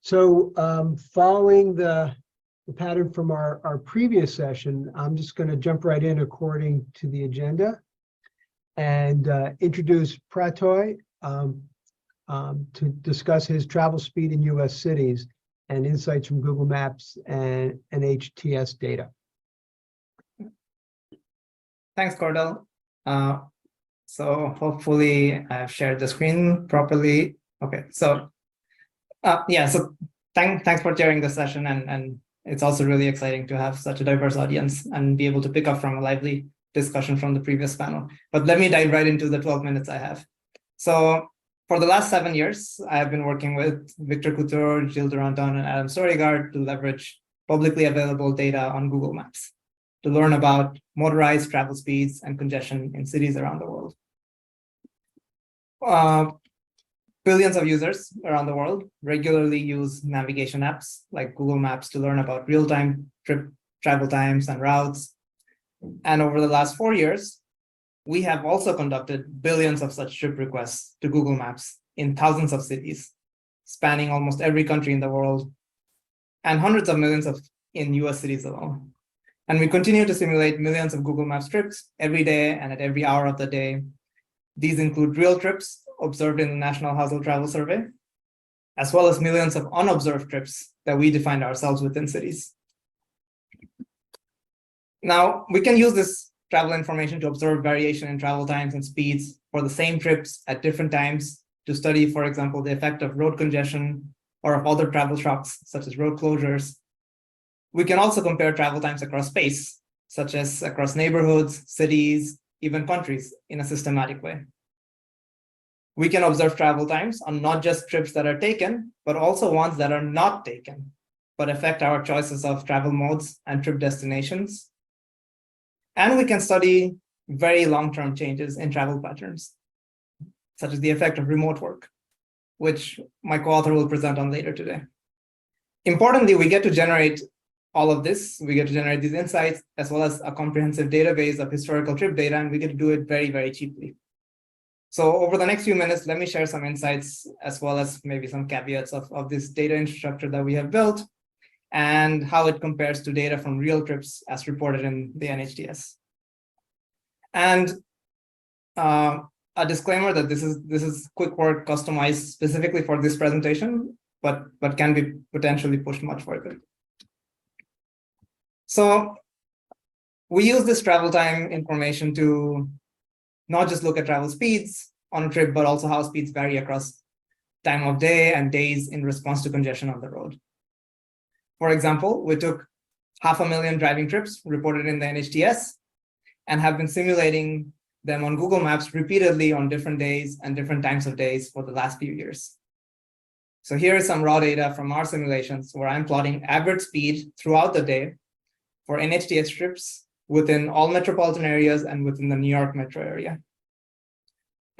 So following the pattern from our previous session, I'm just going to jump right in according to the agenda and introduce Prottoy to discuss his travel speed in US cities and insights from Google Maps and NHTS data. Thanks, Cordell. So hopefully I've shared the screen properly. Okay, so thanks for chairing the session, and it's also really exciting to have such a diverse audience and be able to pick up from a lively discussion from the previous panel. But let me dive right into the 12 minutes I have. So for the last 7 years, I have been working with Victor Couture, Gilles Duranton, and Adam Storigard to leverage publicly available data on Google Maps to learn about motorized travel speeds and congestion in cities around the world. Billions of users around the world regularly use navigation apps like Google Maps to learn about real-time trip travel times and routes. And over the last 4 years, we have also conducted billions of such trip requests to Google Maps in thousands of cities, spanning almost every country in the world, and hundreds of millions in US cities alone. And we continue to simulate millions of Google Maps trips every day and at every hour of the day. These include real trips observed in the National Household Travel Survey, as well as millions of unobserved trips that we defined ourselves within cities. Now, we can use this travel information to observe variation in travel times and speeds for the same trips at different times to study, for example, the effect of road congestion or of other travel shocks, such as road closures. We can also compare travel times across space, such as across neighborhoods, cities, even countries, in a systematic way. We can observe travel times on not just trips that are taken, but also ones that are not taken, but affect our choices of travel modes and trip destinations. And we can study very long-term changes in travel patterns, such as the effect of remote work, which my co-author will present on later today. Importantly, we get to generate all of this. We get to generate these insights, as well as a comprehensive database of historical trip data, and we get to do it very, very cheaply. So over the next few minutes, let me share some insights, as well as maybe some caveats of this data infrastructure that we have built, and how it compares to data from real trips as reported in the NHTS. And a disclaimer that this is quick work customized specifically for this presentation, but can be potentially pushed much further. So we use this travel time information to not just look at travel speeds on a trip, but also how speeds vary across time of day and days in response to congestion on the road. For example, we took 500,000 driving trips reported in the NHTS and have been simulating them on Google Maps repeatedly on different days and different times of days for the last few years. So here is some raw data from our simulations where I'm plotting average speed throughout the day for NHTS trips within all metropolitan areas and within the New York metro area.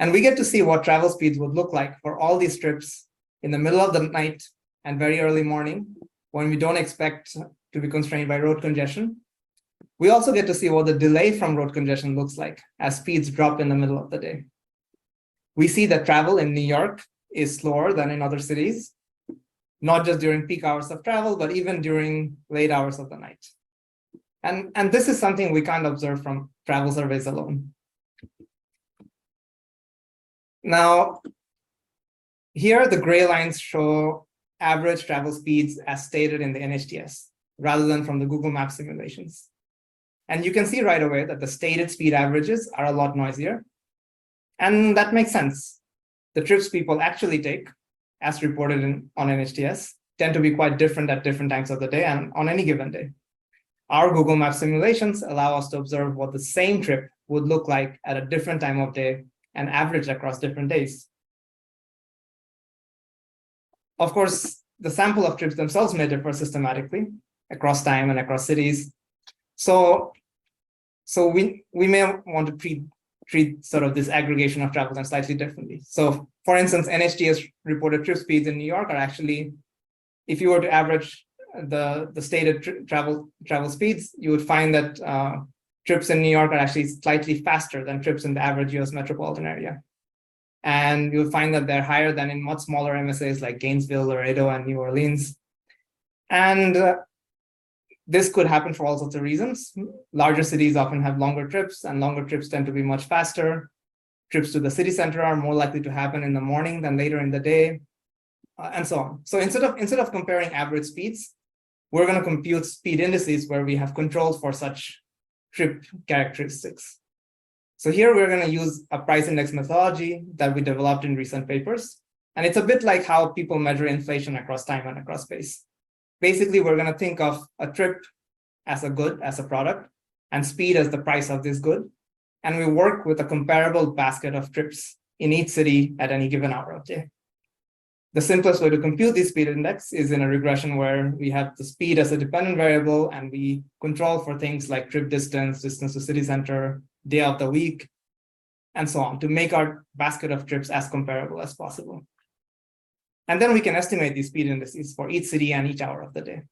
And we get to see what travel speeds would look like for all these trips in the middle of the night and very early morning, when we don't expect to be constrained by road congestion. We also get to see what the delay from road congestion looks like as speeds drop in the middle of the day. We see that travel in New York is slower than in other cities, not just during peak hours of travel, but even during late hours of the night. And this is something we can't observe from travel surveys alone. Now, here the gray lines show average travel speeds as stated in the NHTS, rather than from the Google Maps simulations. And you can see right away that the stated speed averages are a lot noisier. And that makes sense. The trips people actually take, as reported on NHTS, tend to be quite different at different times of the day and on any given day. Our Google Maps simulations allow us to observe what the same trip would look like at a different time of day and average across different days. Of course, the sample of trips themselves may differ systematically across time and across cities. So we may want to treat sort of this aggregation of travel time slightly differently. So for instance, NHTS reported trip speeds in New York are actually, if you were to average the stated travel speeds, you would find that trips in New York are actually slightly faster than trips in the average US metropolitan area. And you'll find that they're higher than in much smaller MSAs like Gainesville, Laredo, and New Orleans. And this could happen for all sorts of reasons. Larger cities often have longer trips, and longer trips tend to be much faster. Trips to the city center are more likely to happen in the morning than later in the day, and so on. So instead of comparing average speeds, we're going to compute speed indices where we have controls for such trip characteristics. So here we're going to use a price index methodology that we developed in recent papers. And it's a bit like how people measure inflation across time and across space. Basically, we're going to think of a trip as a good, as a product, and speed as the price of this good. And we work with a comparable basket of trips in each city at any given hour of day. The simplest way to compute the speed index is in a regression where we have the speed as a dependent variable, and we control for things like trip distance, distance to city center, day of the week, and so on, to make our basket of trips as comparable as possible. And then we can estimate these speed indices for each city and each hour of the day.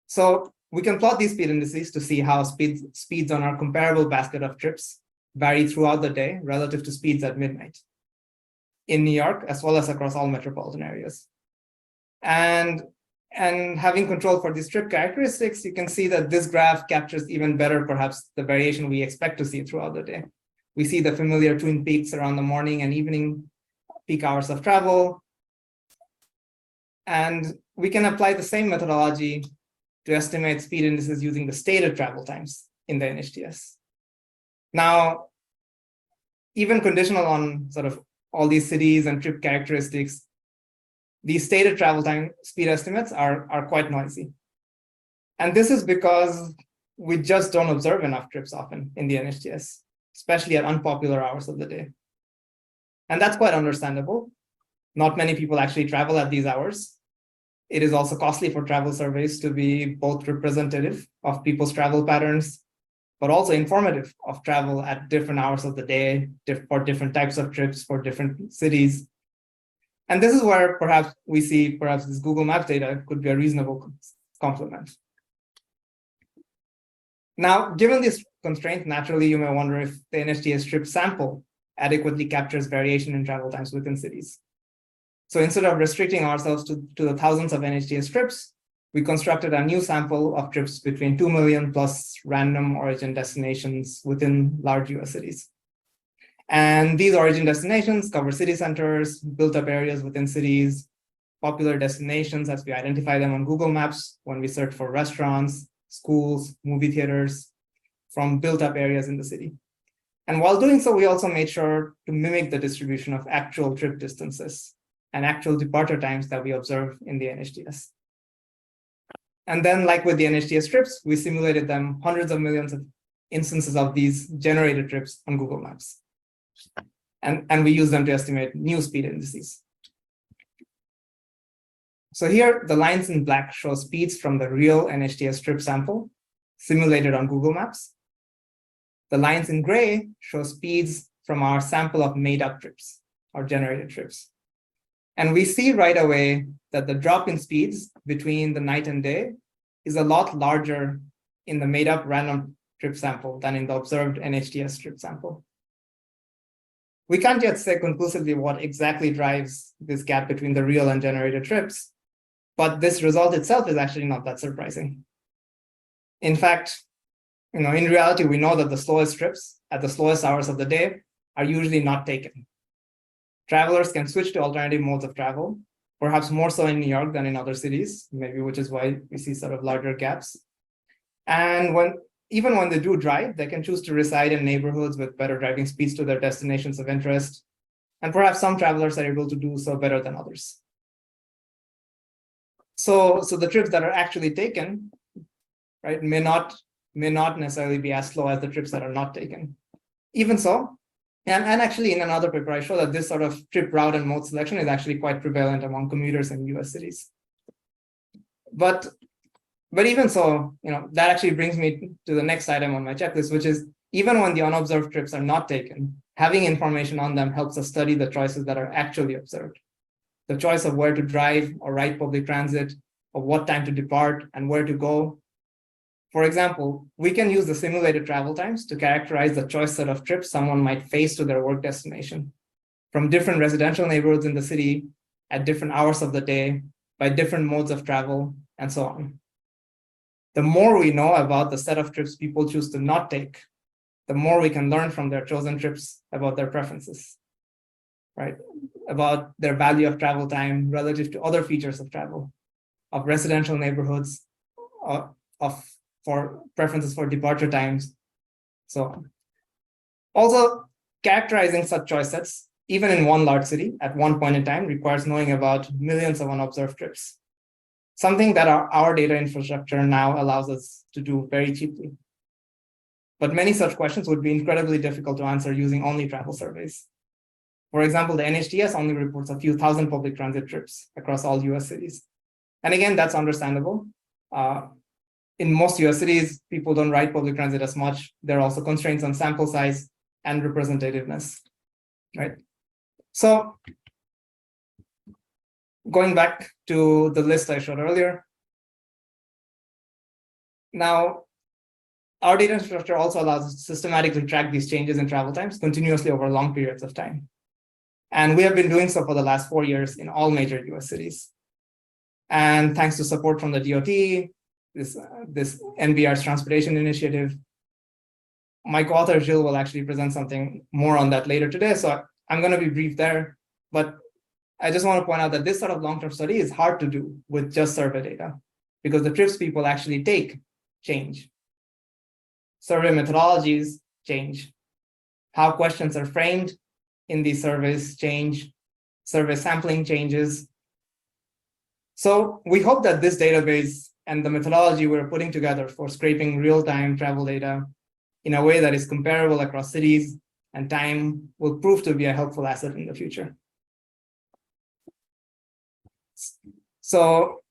So we can plot these speed indices to see how speeds on our comparable basket of trips vary throughout the day relative to speeds at midnight in New York, as well as across all metropolitan areas. And having control for these trip characteristics, you can see that this graph captures even better, perhaps, the variation we expect to see throughout the day. We see the familiar twin peaks around the morning and evening peak hours of travel. And we can apply the same methodology to estimate speed indices using the stated travel times in the NHTS. Now, even conditional on sort of all these cities and trip characteristics, these stated travel time speed estimates are quite noisy. And this is because we just don't observe enough trips often in the NHTS, especially at unpopular hours of the day. And that's quite understandable. Not many people actually travel at these hours. It is also costly for travel surveys to be both representative of people's travel patterns, but also informative of travel at different hours of the day for different types of trips for different cities. And this is where perhaps we see this Google Maps data could be a reasonable complement. Now, given this constraint, naturally, you may wonder if the NHTS trip sample adequately captures variation in travel times within cities. So instead of restricting ourselves to the thousands of NHTS trips, we constructed a new sample of trips between 2 million plus random origin destinations within large US cities. And these origin destinations cover city centers, built-up areas within cities, popular destinations as we identify them on Google Maps when we search for restaurants, schools, movie theaters from built-up areas in the city. And while doing so, we also made sure to mimic the distribution of actual trip distances and actual departure times that we observe in the NHTS. And then, like with the NHTS trips, we simulated them hundreds of millions of instances of these generated trips on Google Maps. And we use them to estimate new speed indices. So here, the lines in black show speeds from the real NHTS trip sample simulated on Google Maps. The lines in gray show speeds from our sample of made-up trips or generated trips. And we see right away that the drop in speeds between the night and day is a lot larger in the made-up random trip sample than in the observed NHTS trip sample. We can't yet say conclusively what exactly drives this gap between the real and generated trips, but this result itself is actually not that surprising. In fact, in reality, we know that the slowest trips at the slowest hours of the day are usually not taken. Travelers can switch to alternative modes of travel, perhaps more so in New York than in other cities, maybe, which is why we see sort of larger gaps. And even when they do drive, they can choose to reside in neighborhoods with better driving speeds to their destinations of interest. And perhaps some travelers are able to do so better than others. So the trips that are actually taken, right, may not necessarily be as slow as the trips that are not taken. Even so, and actually in another paper, I show that this sort of trip route and mode selection is actually quite prevalent among commuters in US cities. But even so, that actually brings me to the next item on my checklist, which is even when the unobserved trips are not taken, having information on them helps us study the choices that are actually observed. The choice of where to drive or ride public transit, or what time to depart and where to go. For example, we can use the simulated travel times to characterize the choice set of trips someone might face to their work destination from different residential neighborhoods in the city at different hours of the day, by different modes of travel, and so on. The more we know about the set of trips people choose to not take, the more we can learn from their chosen trips about their preferences, right? About their value of travel time relative to other features of travel, of residential neighborhoods, for preferences for departure times, so on. Also, characterizing such choice sets, even in one large city at one point in time, requires knowing about millions of unobserved trips, something that our data infrastructure now allows us to do very cheaply. But many such questions would be incredibly difficult to answer using only travel surveys. For example, the NHTS only reports a few thousand public transit trips across all US cities. And again, that's understandable. In most US cities, people don't ride public transit as much. There are also constraints on sample size and representativeness, right? So going back to the list I showed earlier, now our data infrastructure also allows us to systematically track these changes in travel times continuously over long periods of time. And we have been doing so for the last 4 years in all major US cities. And thanks to support from the DOT, this NBER's transportation initiative, my co-author Gilles will actually present something more on that later today. So I'm going to be brief there, but I just want to point out that this sort of long-term study is hard to do with just survey data because the trips people actually take change. Survey methodologies change. How questions are framed in these surveys change. Survey sampling changes. So we hope that this database and the methodology we're putting together for scraping real-time travel data in a way that is comparable across cities and time will prove to be a helpful asset in the future. So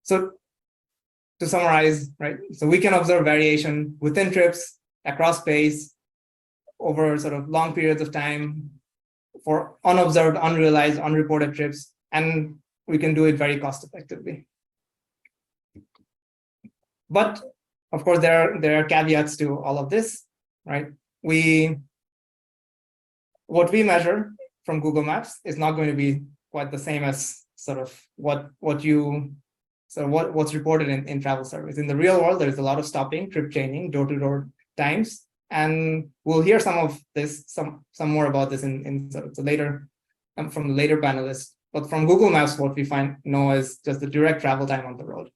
to summarize, right? So we can observe variation within trips, across space, over sort of long periods of time for unobserved, unrealized, unreported trips, and we can do it very cost effectively. But of course, there are caveats to all of this, right? What we measure from Google Maps is not going to be quite the same as sort of what's reported in travel surveys. In the real world, there's a lot of stopping, trip chaining, door-to-door times, and we'll hear some of this, some more about this in sort of the later from the later panelists. But from Google Maps, what we know is just the direct travel time on the road.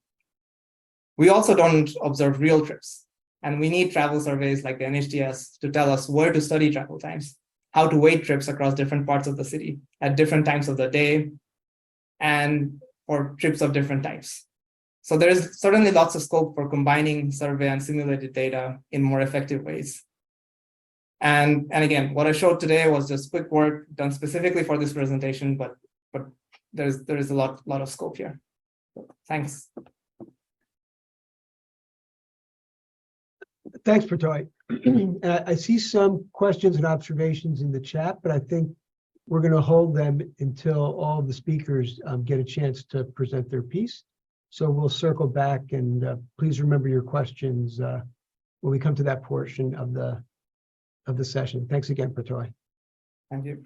We also don't observe real trips, and we need travel surveys like the NHTS to tell us where to study travel times, how to weight trips across different parts of the city at different times of the day, and for trips of different types. So there is certainly lots of scope for combining survey and simulated data in more effective ways. And again, what I showed today was just quick work done specifically for this presentation, but there is a lot of scope here. So, thanks. Thanks, Prottoy. I see some questions and observations in the chat, but I think we're going to hold them until all the speakers get a chance to present their piece. So we'll circle back, and please remember your questions when we come to that portion of the session. Thanks again, Prottoy. Thank you.